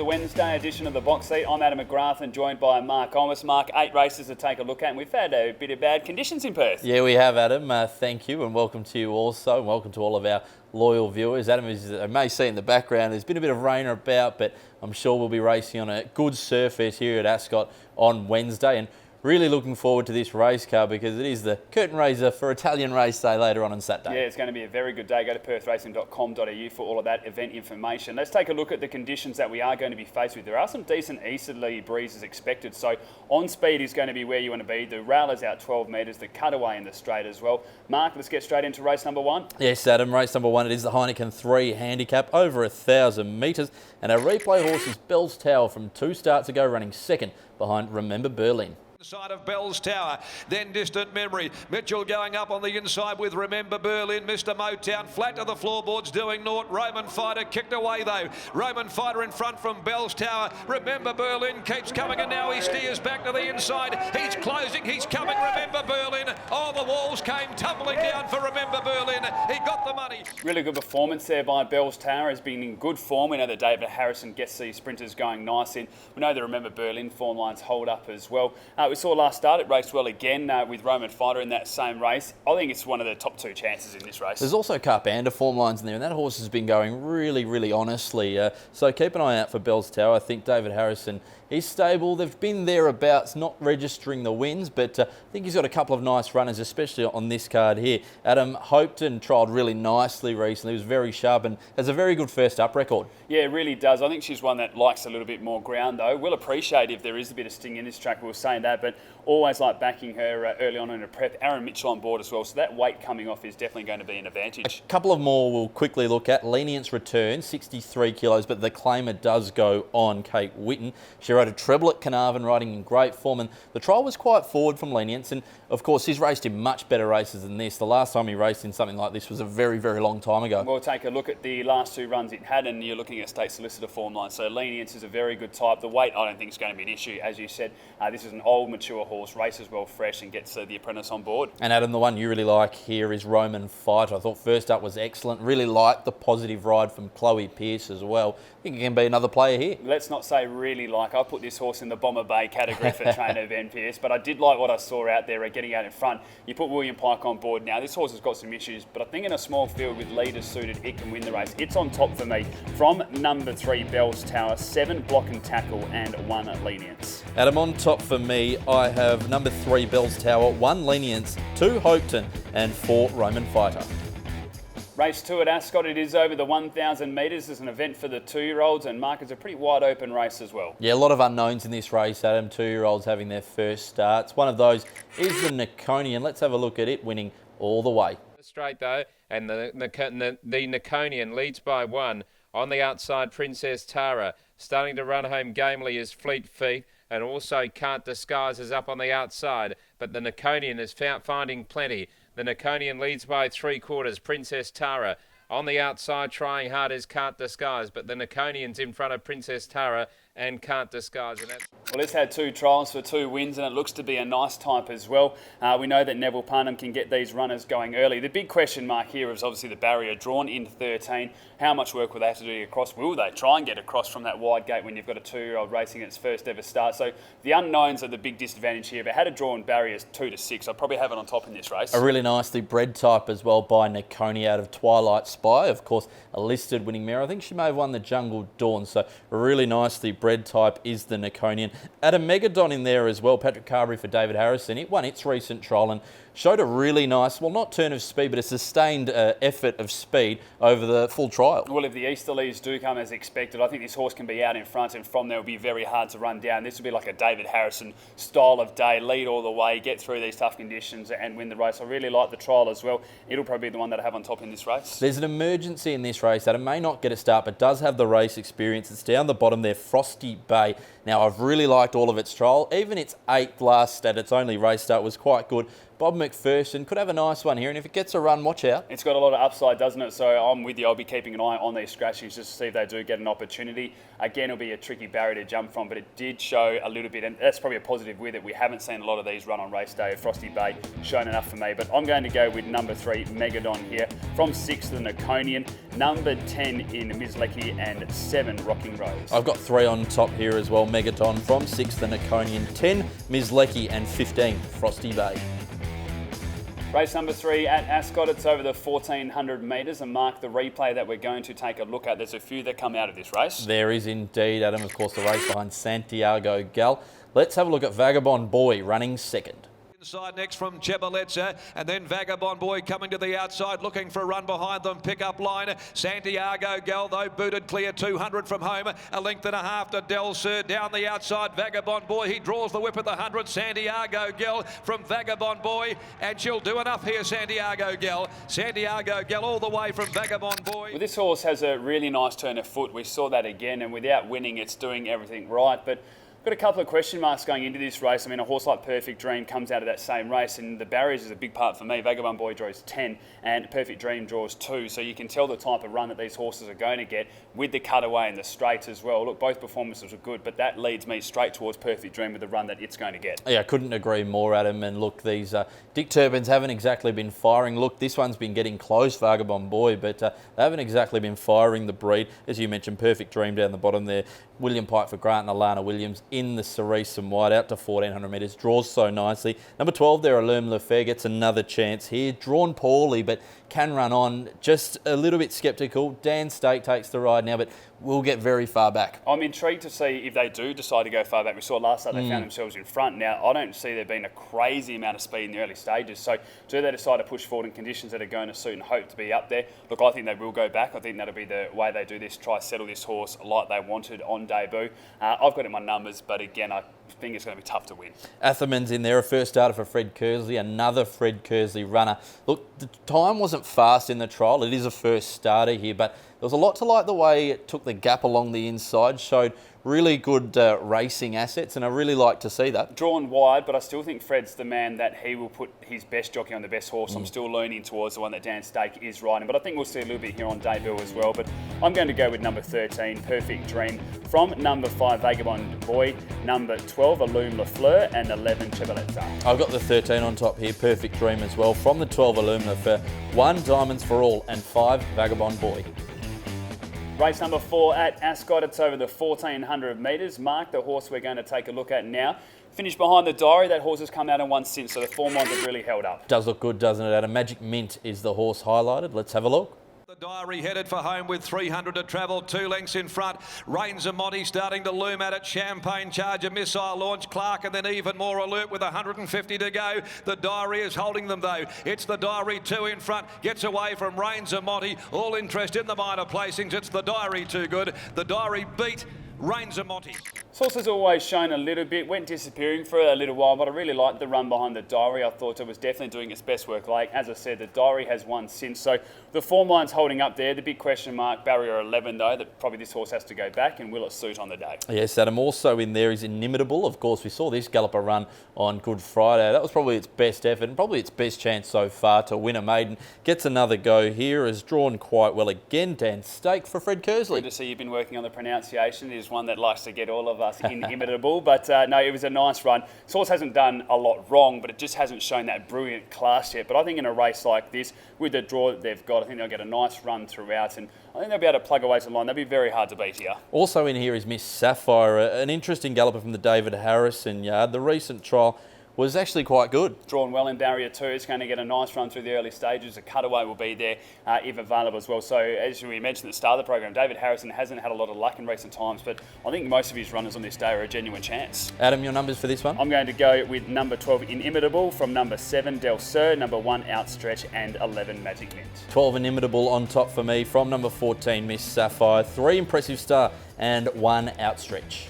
the Wednesday edition of the Box Seat. I'm Adam McGrath and joined by Mark Olmos. Mark, 8 races to take a look at, and we've had a bit of bad conditions in Perth. Yeah, we have, Adam. Thank you, and welcome to you also, and welcome to all of our loyal viewers. Adam, as you may see in the background, there's been a bit of rain about, but I'm sure we'll be racing on a good surface here at Ascot on Wednesday, and really looking forward to this race car because it is the curtain raiser for Italian Race Day later on Saturday. Yeah, it's going to be a very good day. Go to perthracing.com.au for all of that event information. Let's take a look at the conditions that we are going to be faced with. There are some decent easterly breezes expected, so on speed is going to be where you want to be. The rail is out 12 metres, the cutaway in the straight as well. Mark, let's get straight into race number 1. Yes, Adam, race number 1. It is the Heineken 3 handicap, over 1,000 metres, and our replay horse is Bell's Tower from 2 starts ago, running second behind Remember Berlin. Side of Bell's Tower, then Distant Memory. Mitchell going up on the inside with Remember Berlin. Mr. Motown flat to the floorboards doing naught. Roman Fighter kicked away though. Roman Fighter in front from Bell's Tower. Remember Berlin keeps coming and now he steers back to the inside. He's closing, he's coming. Remember Berlin. Oh, the walls came tumbling down for Remember Berlin. He got the money. Really good performance there by Bell's Tower. Has been in good form. We know that David Harrison gets these sprinters going nice in. We know the Remember Berlin form lines hold up as well. We saw last start, it raced well again with Roman Fighter in that same race. I think it's one of the top 2 chances in this race. There's also Carpenter form lines in there, and that horse has been going really honestly. So keep an eye out for Bell's Tower. I think David Harrison is stable. They've been thereabouts, not registering the wins, but I think he's got a couple of nice runners, especially on this card here. Adam Hopeton trialled really nicely recently. He was very sharp and has a very good first up record. Yeah, it really does. I think she's one that likes a little bit more ground, though. We'll appreciate if there is a bit of sting in this track. We were saying that, but always like backing her early on in her prep. Aaron Mitchell on board as well, so that weight coming off is definitely going to be an advantage. A couple of more we'll quickly look at. Lenience return, 63 kilos, but the claimer does go on Kate Whitten. She rode a treble at Carnarvon, riding in great form, and the trial was quite forward from Lenience, and of course he's raced in much better races than this. The last time he raced in something like this was a very long time ago. We'll take a look at the last 2 runs it had, and you're looking at State Solicitor form line, so Lenience is a very good type. The weight I don't think is going to be an issue. As you said, this is an old mature horse, races well fresh and gets the apprentice on board. And Adam, the one you really like here is Roman Fighter. I thought first up was excellent. Really liked the positive ride from Chloe Pierce as well. I think he can be another player here. Let's not say really like. I'll put this horse in the Bomber Bay category for trainer Ben Pierce, but I did like what I saw out there getting out in front. You put William Pike on board now. This horse has got some issues, but I think in a small field with leaders suited, it can win the race. It's on top for me from number 3, Bell's Tower, 7 Block and Tackle and 1 Lenience. Adam, on top for me, I have number 3 Bell's Tower, 1 Lenience, 2 Hopeton and 4 Roman Fighter. Race 2 at Ascot, it is over the 1,000 metres. It's an event for the 2-year-olds, and Mark, it's a pretty wide open race as well. Yeah, a lot of unknowns in this race, Adam. 2-year-olds having their first starts. One of those is the Niconian. Let's have a look at it, winning all the way. Straight though, and the Niconian leads by 1. On the outside, Princess Tara. Starting to run home gamely is Fleet Feet, and also Can't Disguise is up on the outside. But the Niconian is finding plenty. The Niconian leads by 3/4. Princess Tara. On the outside, trying hard is Can't Disguise, but the Niconian's in front of Princess Tara and Can't Disguise. And well, it's had 2 trials for 2 wins, and it looks to be a nice type as well. We know that Neville Parnham can get these runners going early. The big question mark here is obviously the barrier drawn in 13. How much work will they have to do across? Will they try and get across from that wide gate when you've got a 2-year-old racing its first ever start? So the unknowns are the big disadvantage here. If it had a drawn barriers 2 to 6, I'd probably have it on top in this race. A really nicely bred type as well by Niconia out of Twilight Spy. Of course, a listed winning mare. I think she may have won the Jungle Dawn. So a really nicely bred type is the Niconian. Adam Megadon in there as well. Patrick Carberry for David Harrison. It won its recent trial and showed a really nice, well, not turn of speed, but a sustained effort of speed over the full trial. Well, if the Easterlies do come as expected, I think this horse can be out in front, and from there will be very hard to run down. This will be like a David Harrison style of day, lead all the way, get through these tough conditions and win the race. I really like the trial as well. It'll probably be the one that I have on top in this race. There's an emergency in this race that it may not get a start, but does have the race experience. It's down the bottom there, Frosty Bay. Now, I've really liked all of its trial. Even its 8th last at its only race start was quite good. Bob McPherson could have a nice one here, and if it gets a run, watch out. It's got a lot of upside, doesn't it? So I'm with you. I'll be keeping an eye on these scratchings just to see if they do get an opportunity. Again, it'll be a tricky barrier to jump from, but it did show a little bit, and that's probably a positive with it. We haven't seen a lot of these run on race day at Frosty Bay, shown enough for me. But I'm going to go with number 3, Megadon here. From 6, the Naconian, number 10 in MIZLECKO, and 7, Rocking Rose. I've got 3 on top here as well. Megadon from 6, the Naconian, 10, MIZLECKO, and 15, Frosty Bay. Race number 3 at Ascot, it's over the 1400 metres, and Mark, the replay that we're going to take a look at, there's a few that come out of this race. There is indeed, Adam. Of course, the race behind Santiago Gal. Let's have a look at Vagabond Boy running second. Inside next from Chebaletza, and then Vagabond Boy coming to the outside, looking for a run behind them. Pick up line. Santiago Gal, though, booted clear 200 from home. A length and a half to Del Sur. Down the outside, Vagabond Boy. He draws the whip at the 100. Santiago Gal from Vagabond Boy, and she'll do enough here, Santiago Gal. Santiago Gal all the way from Vagabond Boy. Well, this horse has a really nice turn of foot. We saw that again, and without winning, it's doing everything right. But got a couple of question marks going into this race. I mean, a horse like Perfect Dream comes out of that same race, and the barriers is a big part for me. Vagabond Boy draws 10, and Perfect Dream draws 2. So you can tell the type of run that these horses are going to get with the cutaway and the straights as well. Look, both performances were good, but that leads me straight towards Perfect Dream with the run that it's going to get. Yeah, I couldn't agree more, Adam. And look, these Dick Turbines haven't exactly been firing. Look, this one's been getting close, Vagabond Boy, but they haven't exactly been firing the breed. As you mentioned, Perfect Dream down the bottom there. William Pike for Grant and Alana Williams in the Cerise and White out to 1400 metres. Draws so nicely. Number 12 there, Allume Lefebvre gets another chance here. Drawn poorly, but can run on. Just a little bit sceptical. Dan Stake takes the ride now, but will get very far back. I'm intrigued to see if they do decide to go far back. We saw last night they found themselves in front. Now, I don't see there being a crazy amount of speed in the early stages. So do they decide to push forward in conditions that are going to suit and hope to be up there? Look, I think they will go back. I think that'll be the way they do this, try to settle this horse like they wanted on debut. I've got it in my numbers, but again, I think it's going to be tough to win. Atherman's in there, a first starter for Fred Kersley, another Fred Kersley runner. Look, the time wasn't fast in the trial. It is a first starter here, but there was a lot to like the way it took the gap along the inside, showed really good racing assets, and I really like to see that. Drawn wide, but I still think Fred's the man that he will put his best jockey on the best horse. I'm still leaning towards the one that Dan Stake is riding, but I think we'll see a little bit here on debut as well. But I'm going to go with number 13, Perfect Dream, from number 5, Vagabond Boy, number 12, Allume Lefebvre, and 11, Chebaletza. I've got the 13 on top here, Perfect Dream as well, from the 12, Allume Lefebvre, 1, Diamonds for All, and 5, Vagabond Boy. Race number 4 at Ascot, it's over the 1400 metres. Mark, the horse we're going to take a look at now. Finished behind the Diary, that horse has come out and won since, so the form lines have really held up. Does look good, doesn't it, Adam? Magic Mint is the horse highlighted. Let's have a look. The Diary headed for home with 300 to travel, 2 lengths in front. Reigns and Monty starting to loom at it. Champagne Charger, Missile Launch, Clark, and then even more alert with 150 to go. The Diary is holding them though. It's the Diary 2 in front, gets away from Reigns and Monty. All interest in the minor placings. It's the Diary too good. The Diary beat Reigns and Monty. Source has always shown a little bit, went disappearing for a little while, but I really liked the run behind the Diary. I thought it was definitely doing its best work late. As I said, the Diary has won since, so the form line's holding up there. The big question mark, barrier 11 though, that probably this horse has to go back, and will it suit on the day? Yes, Adam. Also in there is Inimitable. Of course, we saw this galloper run on Good Friday. That was probably its best effort and probably its best chance so far to win a maiden. Gets another go here, has drawn quite well again. Dan Stake for Fred Kersley. Good to see you've been working on the pronunciation. It is one that likes to get all of us inimitable, but no, it was a nice run. Source hasn't done a lot wrong, but it just hasn't shown that brilliant class yet. But I think in a race like this, with the draw that they've got, I think they'll get a nice run throughout, and I think they'll be able to plug away some line. They'll be very hard to beat here. Also in here is Miss Sapphire, an interesting galloper from the David Harrison yard. The recent trial was actually quite good. Drawn well in barrier 2. It's going to get a nice run through the early stages. A cutaway will be there if available as well. So as we mentioned at the start of the program, David Harrison hasn't had a lot of luck in recent times, but I think most of his runners on this day are a genuine chance. Adam, your numbers for this one? I'm going to go with number 12, Inimitable, from number 7, Del Sur, number 1, Outstretch, and 11, Magic Mint. 12, Inimitable on top for me, from number 14, Miss Sapphire, 3, Impressive Star, and 1, Outstretch.